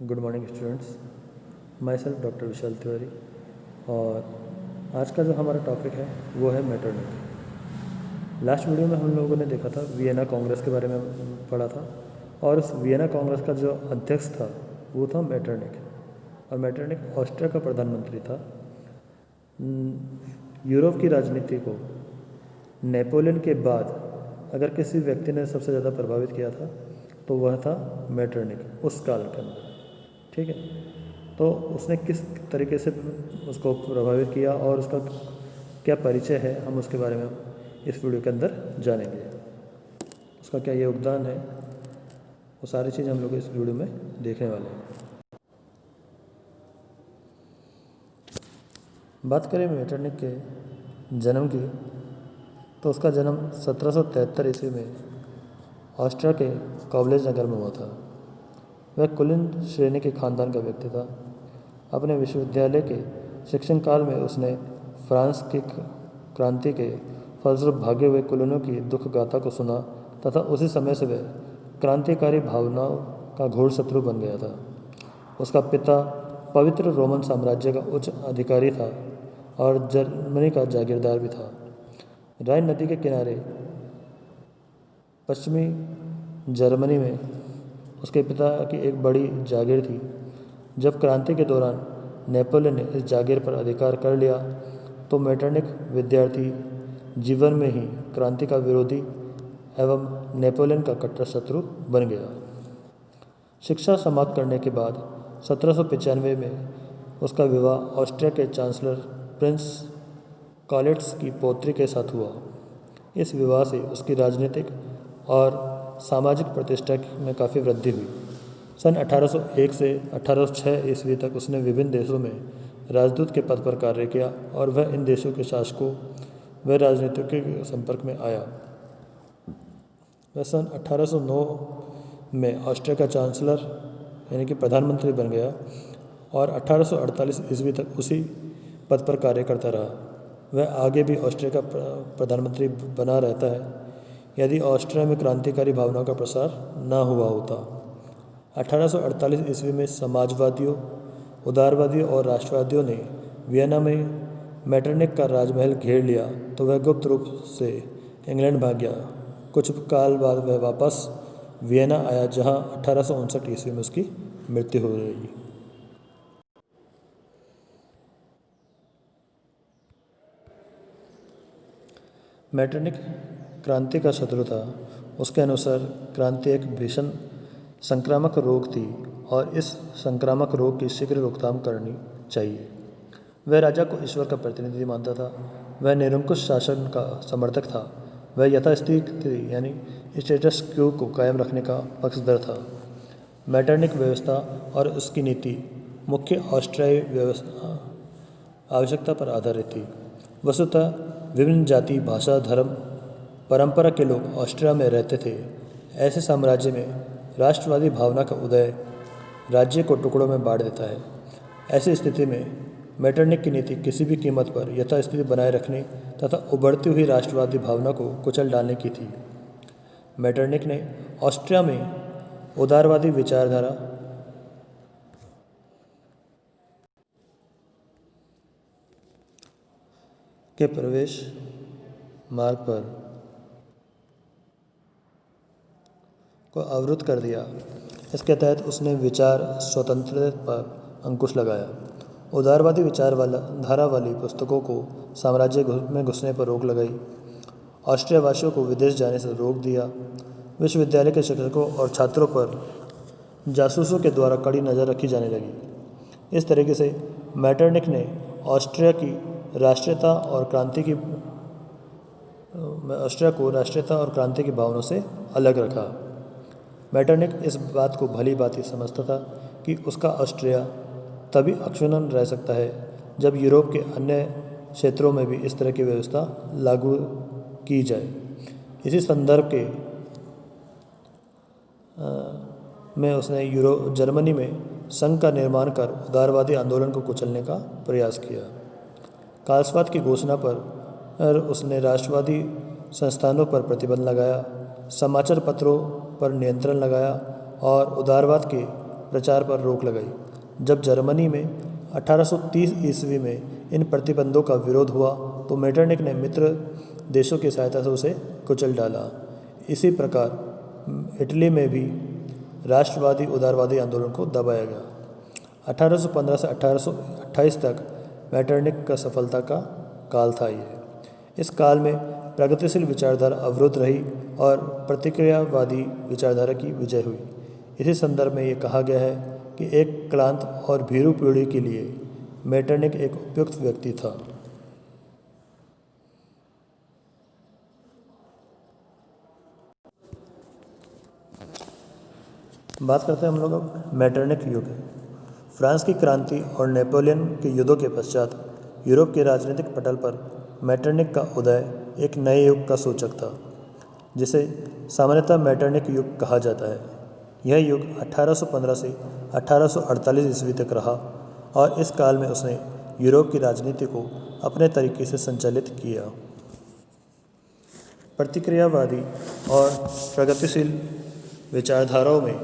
Good morning students. Myself doctor Vishal Tiwari. और आज का जो हमारा टॉपिक है वो है मेटरनिक। लास्ट वीडियो में हम लोगों ने देखा था वियना कांग्रेस के बारे में पढ़ा था, और उस वियना कांग्रेस का जो अध्यक्ष था वो था मेटरनिक। और मेटरनिक ऑस्ट्रिया का प्रधानमंत्री था। यूरोप की राजनीति को नेपोलियन के बाद अगर किसी व्यक्ति ने सबसे ज़्यादा प्रभावित किया था तो वह था मेटरनिक उस काल के अंदर। ठीक है, तो उसने किस तरीके से उसको प्रभावित किया और उसका क्या परिचय है, हम उसके बारे में इस वीडियो के अंदर जानेंगे। उसका क्या योगदान है, वो सारी चीज़ हम लोग इस वीडियो में देखने वाले हैं। बात करें मेटरनिक के जन्म की, तो उसका जन्म 1773 ईस्वी में ऑस्ट्रिया के कॉबलेज नगर में हुआ था। वह कुलीन श्रेणी के खानदान का व्यक्ति था। अपने विश्वविद्यालय के शिक्षण काल में उसने फ्रांस की क्रांति के फलस्वरूप भागे हुए कुलीनों की दुख गाथा को सुना तथा उसी समय से वह क्रांतिकारी भावनाओं का घोर शत्रु बन गया था। उसका पिता पवित्र रोमन साम्राज्य का उच्च अधिकारी था और जर्मनी का जागीरदार भी था। राइन नदी के किनारे पश्चिमी जर्मनी में उसके पिता की एक बड़ी जागीर थी। जब क्रांति के दौरान नेपोलियन ने इस जागीर पर अधिकार कर लिया तो मेटरनिक विद्यार्थी जीवन में ही क्रांति का विरोधी एवं नेपोलियन का कट्टर शत्रु बन गया। शिक्षा समाप्त करने के बाद 1795 में उसका विवाह ऑस्ट्रिया के चांसलर प्रिंस कॉलेट्स की पौत्री के साथ हुआ। इस विवाह से उसकी राजनीतिक और सामाजिक प्रतिष्ठा में काफ़ी वृद्धि हुई। सन 1801 से 1806 ईस्वी तक उसने विभिन्न देशों में राजदूत के पद पर कार्य किया और वह इन देशों के शासकों व राजनीतिकों के संपर्क में आया। वह सन 1809 में ऑस्ट्रिया का चांसलर यानी कि प्रधानमंत्री बन गया और 1848 ईस्वी तक उसी पद पर कार्य करता रहा। वह आगे भी ऑस्ट्रिया का प्रधानमंत्री बना रहता है यदि ऑस्ट्रिया में क्रांतिकारी भावनाओं का प्रसार न हुआ होता। 1848 ईस्वी में समाजवादियों, उदारवादियों और राष्ट्रवादियों ने वियना में मेटरनिक का राजमहल घेर लिया तो वह गुप्त रूप से इंग्लैंड भाग गया। कुछ काल बाद वह वापस वियना आया जहां 1859 ईस्वी में उसकी मृत्यु हो गई। मेटरनिक क्रांति का शत्रु था। उसके अनुसार क्रांति एक भीषण संक्रामक रोग थी और इस संक्रामक रोग की शीघ्र रोकथाम करनी चाहिए। वह राजा को ईश्वर का प्रतिनिधि मानता था। वह निरंकुश शासन का समर्थक था। वह यथास्थिति यानी स्टेटस क्यू को कायम रखने का पक्षधर था। मेटरनिक व्यवस्था और उसकी नीति मुख्य ऑस्ट्रियाई व्यवस्था आवश्यकता पर आधारित थी। वस्तुतः विभिन्न जाति, भाषा, धर्म, परंपरा के लोग ऑस्ट्रिया में रहते थे। ऐसे साम्राज्य में राष्ट्रवादी भावना का उदय राज्य को टुकड़ों में बांट देता है। ऐसी स्थिति में मेटरनिक की नीति किसी भी कीमत पर यथास्थिति बनाए रखने तथा उभरती हुई राष्ट्रवादी भावना को कुचल डालने की थी। मेटरनिक ने ऑस्ट्रिया में उदारवादी विचारधारा के प्रवेश मार्ग पर को अवरुद्ध कर दिया। इसके तहत उसने विचार स्वतंत्रता पर अंकुश लगाया। उदारवादी धारा वाली पुस्तकों को साम्राज्य में घुसने पर रोक लगाई। ऑस्ट्रिया वासियों को विदेश जाने से रोक दिया। विश्वविद्यालय के शिक्षकों और छात्रों पर जासूसों के द्वारा कड़ी नज़र रखी जाने लगी। इस तरीके से मेटरनिक ने ऑस्ट्रिया को राष्ट्रीयता और क्रांति की भावनाओं से अलग रखा। मेटरनिक इस बात को भली भांति समझता था कि उसका ऑस्ट्रिया तभी अक्षुण्ण रह सकता है जब यूरोप के अन्य क्षेत्रों में भी इस तरह की व्यवस्था लागू की जाए। इसी संदर्भ के में उसने जर्मनी में संघ का निर्माण कर उदारवादी आंदोलन को कुचलने का प्रयास किया। कालसवाद की घोषणा पर उसने राष्ट्रवादी संस्थानों पर प्रतिबंध लगाया, समाचार पत्रों पर नियंत्रण लगाया और उदारवाद के प्रचार पर रोक लगाई। जब जर्मनी में 1830 ईस्वी में इन प्रतिबंधों का विरोध हुआ तो मेटरनिख ने मित्र देशों की सहायता से उसे कुचल डाला। इसी प्रकार इटली में भी राष्ट्रवादी उदारवादी आंदोलन को दबाया गया। 1815 से 1828 तक मेटरनिख का सफलता का काल था ये। इस काल में प्रगतिशील विचारधारा अवरुद्ध रही और प्रतिक्रियावादी विचारधारा की विजय हुई। इसी संदर्भ में ये कहा गया है कि एक क्लांत और भीरू पीढ़ी के लिए मेटरनिख एक उपयुक्त व्यक्ति था। बात करते हैं हम लोग अब मेटरनिख युग। फ्रांस की क्रांति और नेपोलियन के युद्धों के पश्चात यूरोप के राजनीतिक पटल पर मेटरनिख का उदय एक नए युग का सूचक था, जिसे सामान्यतः मेटरनिख युग कहा जाता है। यह युग 1815 से 1848 ईस्वी तक रहा और इस काल में उसने यूरोप की राजनीति को अपने तरीके से संचालित किया। प्रतिक्रियावादी और प्रगतिशील विचारधाराओं में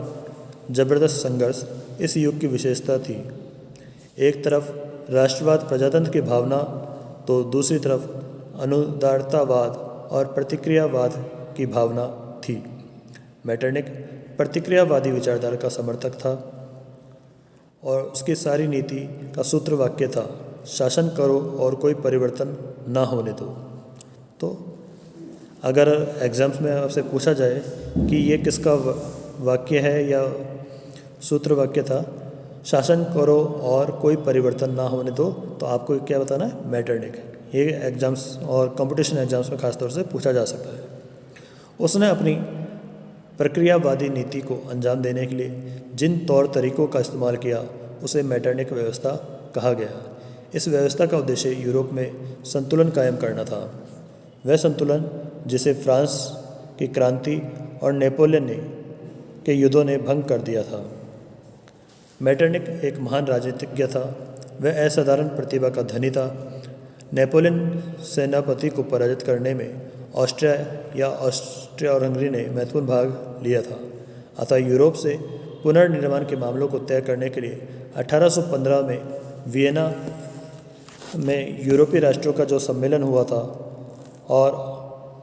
जबरदस्त संघर्ष इस युग की विशेषता थी। एक तरफ राष्ट्रवाद प्रजातंत्र की भावना तो दूसरी तरफ अनुदारतावाद और प्रतिक्रियावाद की भावना थी। मेटरनिख प्रतिक्रियावादी विचारधारा का समर्थक था और उसकी सारी नीति का सूत्र वाक्य था, शासन करो और कोई परिवर्तन ना होने दो। तो अगर एग्ज़ाम्स में आपसे पूछा जाए कि ये किसका वाक्य है या सूत्र वाक्य था, शासन करो और कोई परिवर्तन ना होने दो, तो आपको क्या बताना है? मेटरनिख। ये एग्ज़ाम्स और कंपटीशन एग्ज़ाम्स में खास तौर से पूछा जा सकता है। उसने अपनी प्रक्रियावादी नीति को अंजाम देने के लिए जिन तौर तरीकों का इस्तेमाल किया उसे मेटरनिख व्यवस्था कहा गया। इस व्यवस्था का उद्देश्य यूरोप में संतुलन कायम करना था। वह संतुलन जिसे फ्रांस की क्रांति और नेपोलियन के युद्धों ने भंग कर दिया था। मेटरनिख एक महान राजनीतिज्ञ था। वह असाधारण प्रतिभा का धनी था। नेपोलियन सेनापति को पराजित करने में ऑस्ट्रिया और हंगरी ने महत्वपूर्ण भाग लिया था। अतः यूरोप से पुनर्निर्माण के मामलों को तय करने के लिए 1815 में वियना में यूरोपीय राष्ट्रों का जो सम्मेलन हुआ था और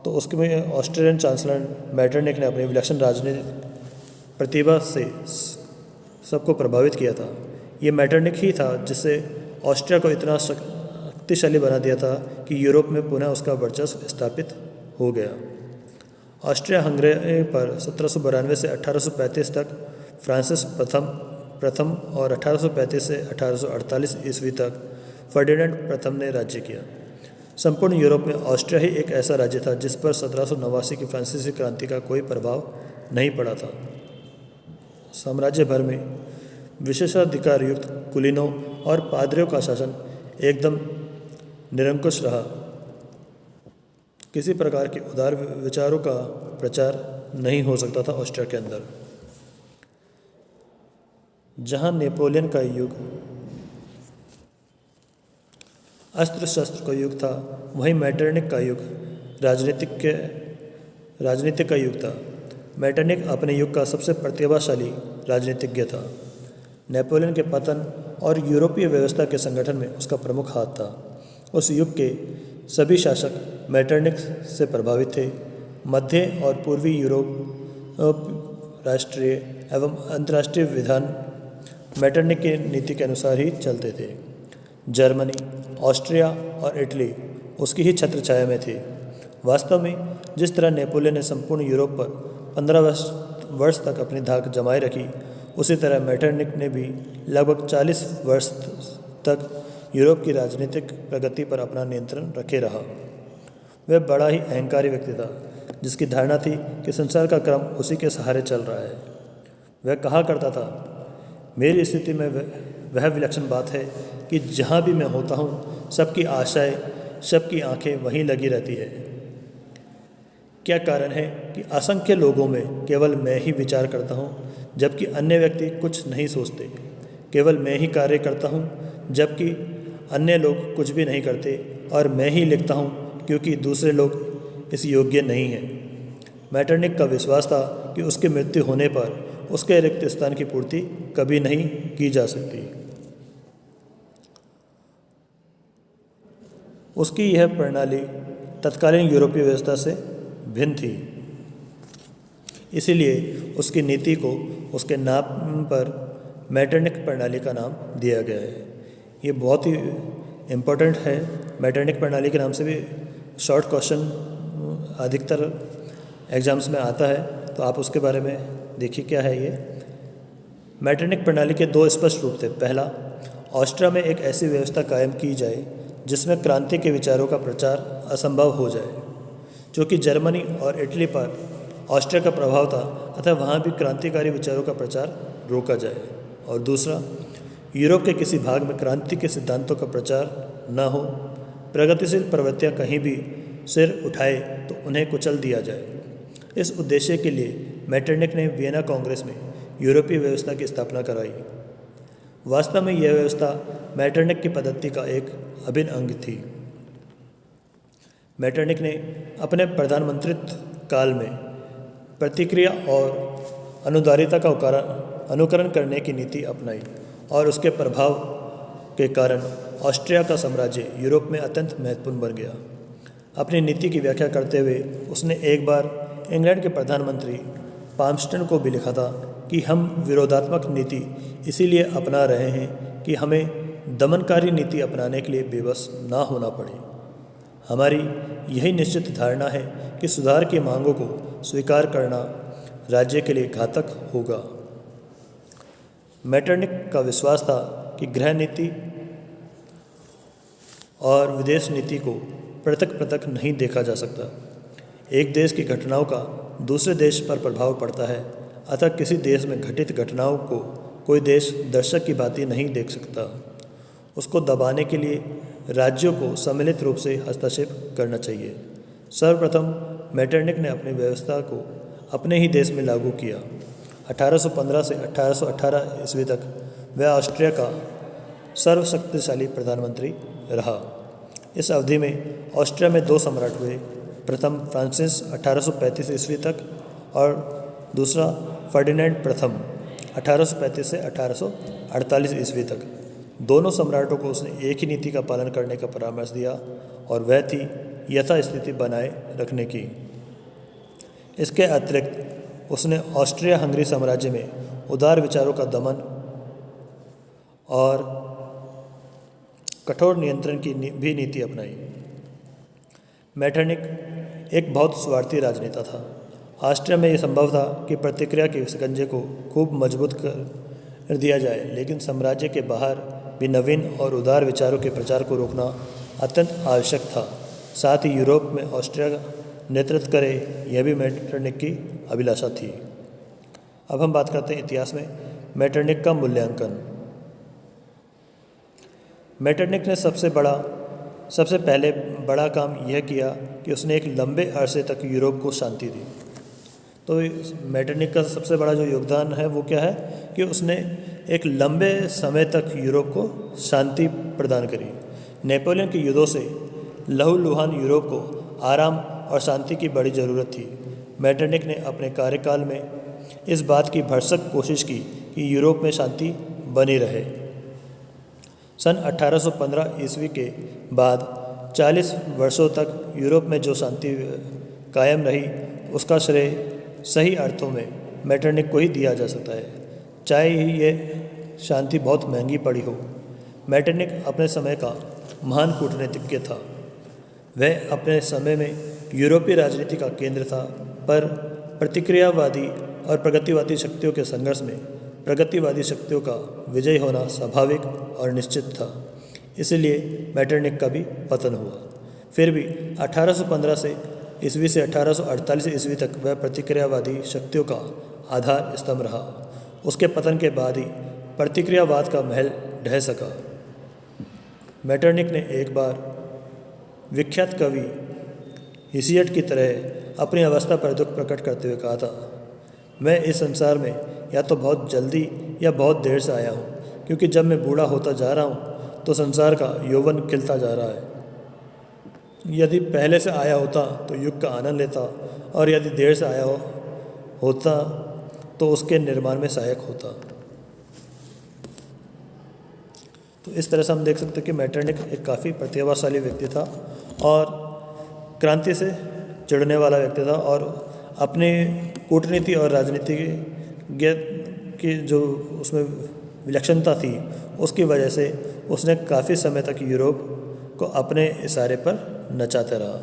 तो उसके में ऑस्ट्रियन चांसलर मेटरनिख ने अपनी विलक्षण राजनीतिक प्रतिभा से सबको प्रभावित किया था। ये मेटरनिख ही था जिससे ऑस्ट्रिया को इतना शक्तिशाली बना दिया था कि यूरोप में पुनः उसका वर्चस्व स्थापित हो गया। ऑस्ट्रिया हंगरी पर 1792 से 1835 तक फ्रांसिस प्रथम और 1835 से 1848 ईस्वी तक फर्डिनेंड प्रथम ने राज्य किया। संपूर्ण यूरोप में ऑस्ट्रिया ही एक ऐसा राज्य था जिस पर 1789 की फ्रांसीसी क्रांति का कोई प्रभाव नहीं पड़ा था। साम्राज्य भर में विशेषाधिकार युक्त कुलीनों और पादरियों का शासन एकदम निरंकुश रहा। किसी प्रकार के उदार विचारों का प्रचार नहीं हो सकता था ऑस्ट्रिया के अंदर। जहां नेपोलियन का युग अस्त्र शस्त्र का युग था, वहीं मेटरनिख का युग राजनीतिक का युग था। मेटरनिख अपने युग का सबसे प्रतिभाशाली राजनीतिज्ञ था। नेपोलियन के पतन और यूरोपीय व्यवस्था के संगठन में उसका प्रमुख हाथ था। उस युग के सभी शासक मेटरनिख से प्रभावित थे। मध्य और पूर्वी यूरोप राष्ट्रीय एवं अंतर्राष्ट्रीय विधान मेटरनिख की नीति के अनुसार ही चलते थे। जर्मनी, ऑस्ट्रिया और इटली उसकी ही छत्रछाया में थे। वास्तव में जिस तरह नेपोलियन ने संपूर्ण यूरोप पर 15 वर्ष तक अपनी धाक जमाए रखी, उसी तरह मेटरनिख ने भी लगभग 40 वर्ष तक यूरोप की राजनीतिक प्रगति पर अपना नियंत्रण रखे रहा। वह बड़ा ही अहंकारी व्यक्ति था, जिसकी धारणा थी कि संसार का क्रम उसी के सहारे चल रहा है। वह कहा करता था, मेरी स्थिति में वह विलक्षण बात है कि जहाँ भी मैं होता हूँ, सबकी आशाएं, सबकी आंखें वहीं लगी रहती है। क्या कारण है कि असंख्य लोगों में केवल मैं ही विचार करता हूँ, जबकि अन्य व्यक्ति कुछ नहीं सोचते। केवल मैं ही कार्य करता हूँ, जबकि अन्य लोग कुछ भी नहीं करते, और मैं ही लिखता हूँ क्योंकि दूसरे लोग इस योग्य नहीं हैं। मेटरनिख का विश्वास था कि उसकी मृत्यु होने पर उसके रिक्त स्थान की पूर्ति कभी नहीं की जा सकती। उसकी यह प्रणाली तत्कालीन यूरोपीय व्यवस्था से भिन्न थी, इसीलिए उसकी नीति को उसके नाम पर मैटरनिक प्रणाली का नाम दिया गया है। ये बहुत ही इम्पोर्टेंट है। मैटरनिक प्रणाली के नाम से भी शॉर्ट क्वेश्चन अधिकतर एग्जाम्स में आता है, तो आप उसके बारे में देखिए क्या है ये। मैटरनिक प्रणाली के दो स्पष्ट रूप थे। पहला, ऑस्ट्रिया में एक ऐसी व्यवस्था कायम की जाए जिसमें क्रांति के विचारों का प्रचार असंभव हो जाए। क्योंकि जर्मनी और इटली पर ऑस्ट्रिया का प्रभाव था, अतः वहाँ भी क्रांतिकारी विचारों का प्रचार रोका जाए। और दूसरा, यूरोप के किसी भाग में क्रांति के सिद्धांतों का प्रचार न हो, प्रगतिशील प्रवृत्तियाँ कहीं भी सिर उठाए तो उन्हें कुचल दिया जाए। इस उद्देश्य के लिए मैटरनिक ने वियना कांग्रेस में यूरोपीय व्यवस्था की स्थापना कराई। वास्तव में यह व्यवस्था मैटरनिक की पद्धति का एक अभिन्न अंग थी। मैटरनिक ने अपने प्रधानमंत्रित्व काल में प्रतिक्रिया और अनुदारिता का अनुकरण करने की नीति अपनाई और उसके प्रभाव के कारण ऑस्ट्रिया का साम्राज्य यूरोप में अत्यंत महत्वपूर्ण बन गया। अपनी नीति की व्याख्या करते हुए उसने एक बार इंग्लैंड के प्रधानमंत्री पाल्मस्टन को भी लिखा था कि हम विरोधात्मक नीति इसीलिए अपना रहे हैं कि हमें दमनकारी नीति अपनाने के लिए बेबस ना होना पड़े। हमारी यही निश्चित धारणा है कि सुधार की मांगों को स्वीकार करना राज्य के लिए घातक होगा। मैटरनिक का विश्वास था कि गृह नीति और विदेश नीति को पृथक पृथक नहीं देखा जा सकता। एक देश की घटनाओं का दूसरे देश पर प्रभाव पड़ता है, अतः किसी देश में घटित घटनाओं को कोई देश दर्शक की भांति नहीं देख सकता। उसको दबाने के लिए राज्यों को सम्मिलित रूप से हस्तक्षेप करना चाहिए। सर्वप्रथम मैटरनिक ने अपनी व्यवस्था को अपने ही देश में लागू किया। 1815 से 1818 ईस्वी तक वह ऑस्ट्रिया का सर्वशक्तिशाली प्रधानमंत्री रहा। इस अवधि में ऑस्ट्रिया में दो सम्राट हुए। प्रथम फ्रांसिस 1835 ईस्वी तक और दूसरा फर्डिनेंड प्रथम 1835 से 1848 ईस्वी तक। दोनों सम्राटों को उसने एक ही नीति का पालन करने का परामर्श दिया और वह थी यथास्थिति बनाए रखने की। इसके अतिरिक्त उसने ऑस्ट्रिया हंगरी साम्राज्य में उदार विचारों का दमन और कठोर नियंत्रण की भी नीति अपनाई। मैटरनिक एक बहुत स्वार्थी राजनेता था। ऑस्ट्रिया में यह संभव था कि प्रतिक्रिया के शिकंजे को खूब मजबूत कर दिया जाए, लेकिन साम्राज्य के बाहर भी नवीन और उदार विचारों के प्रचार को रोकना अत्यंत आवश्यक था। साथ ही यूरोप में ऑस्ट्रिया नेतृत्व करे, यह भी मैटरनिक की अभिलाषा थी। अब हम बात करते हैं इतिहास में मैटरनिक का मूल्यांकन। मैटरनिक ने सबसे पहले बड़ा काम यह किया कि उसने एक लंबे अरसे तक यूरोप को शांति दी। तो मैटरनिक का सबसे बड़ा जो योगदान है वो क्या है कि उसने एक लंबे समय तक यूरोप को शांति प्रदान करी। नेपोलियन के युद्धों से लहूलुहान यूरोप को आराम और शांति की बड़ी ज़रूरत थी। मैटरनिक ने अपने कार्यकाल में इस बात की भरसक कोशिश की कि यूरोप में शांति बनी रहे। सन 1815 ईस्वी के बाद 40 वर्षों तक यूरोप में जो शांति कायम रही, उसका श्रेय सही अर्थों में मैटरनिक को ही दिया जा सकता है, चाहे ही ये शांति बहुत महंगी पड़ी हो। मैटरनिक अपने समय का महान कूटनीतिज्ञ था। वह अपने समय में यूरोपीय राजनीति का केंद्र था, पर प्रतिक्रियावादी और प्रगतिवादी शक्तियों के संघर्ष में प्रगतिवादी शक्तियों का विजय होना स्वाभाविक और निश्चित था। इसलिए मैटरनिक का भी पतन हुआ। फिर भी 1815 से 1848 ईस्वी तक वह प्रतिक्रियावादी शक्तियों का आधार स्तंभ रहा। उसके पतन के बाद ही प्रतिक्रियावाद का महल ढह सका। मैटरनिक ने एक बार विख्यात कवि हिसियड की तरह अपनी अवस्था पर दुख प्रकट करते हुए कहा था, मैं इस संसार में या तो बहुत जल्दी या बहुत देर से आया हूँ, क्योंकि जब मैं बूढ़ा होता जा रहा हूँ तो संसार का यौवन खिलता जा रहा है। यदि पहले से आया होता तो युग का आनंद लेता, और यदि देर से आया होता तो उसके निर्माण में सहायक होता। तो इस तरह से हम देख सकते हैं कि मेटरनिख एक काफ़ी प्रतिभाशाली व्यक्ति था और क्रांति से जुड़ने वाला व्यक्ति था, और अपनी कूटनीति और राजनीति की जो उसमें विलक्षणता थी उसकी वजह से उसने काफ़ी समय तक यूरोप को अपने इशारे पर नचाते रहा।